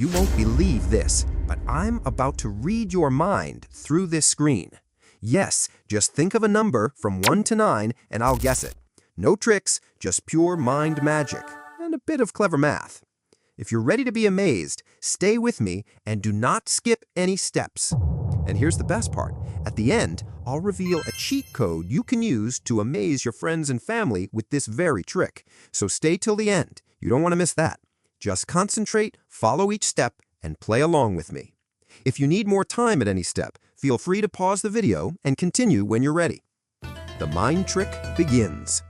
You won't believe this, but I'm about to read your mind through this screen. Yes, just think of a number from 1 to 9 and I'll guess it. No tricks, just pure mind magic and a bit of clever math. If you're ready to be amazed, stay with me and do not skip any steps. And here's the best part. At the end, I'll reveal a cheat code you can use to amaze your friends and family with this very trick. So stay till the end. You don't want to miss that. Just concentrate, follow each step, and play along with me. If you need more time at any step, feel free to pause the video and continue when you're ready. The mind trick begins.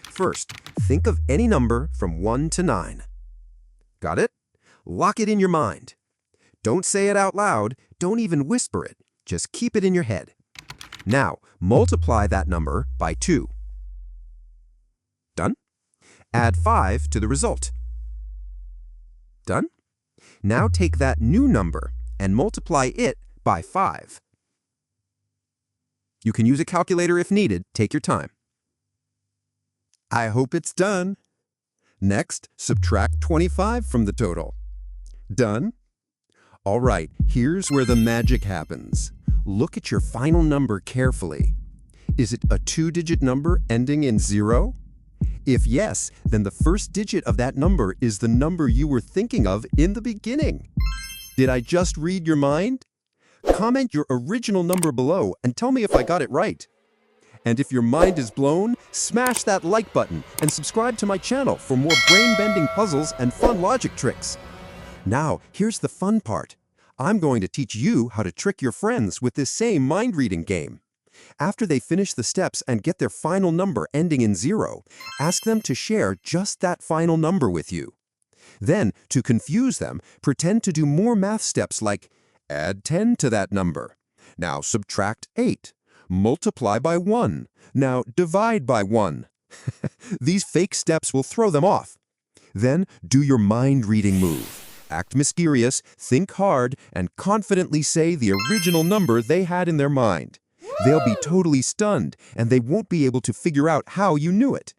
First, think of any number from 1 to 9. Got it? Lock it in your mind. Don't say it out loud, don't even whisper it. Just keep it in your head. Now, multiply that number by 2. Done? Add 5 to the result. Done? Now take that new number and multiply it by 5. You can use a calculator if needed. Take your time. I hope it's done. Next, subtract 25 from the total. Done? All right, here's where the magic happens. Look at your final number carefully. Is it a 2-digit number ending in 0? If yes, then the first digit of that number is the number you were thinking of in the beginning. Did I just read your mind? Comment your original number below and tell me if I got it right. And if your mind is blown, smash that like button and subscribe to my channel for more brain-bending puzzles and fun logic tricks. Now, here's the fun part. I'm going to teach you how to trick your friends with this same mind-reading game. After they finish the steps and get their final number ending in 0, ask them to share just that final number with you. Then, to confuse them, pretend to do more math steps like add 10 to that number. Now subtract 8. Multiply by 1. Now divide by 1. These fake steps will throw them off. Then do your mind-reading move. Act mysterious, think hard, and confidently say the original number they had in their mind. They'll be totally stunned, and they won't be able to figure out how you knew it.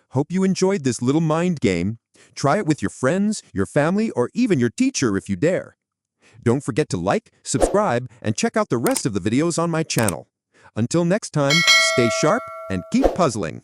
Hope you enjoyed this little mind game. Try it with your friends, your family, or even your teacher if you dare. Don't forget to like, subscribe, and check out the rest of the videos on my channel. Until next time, stay sharp and keep puzzling.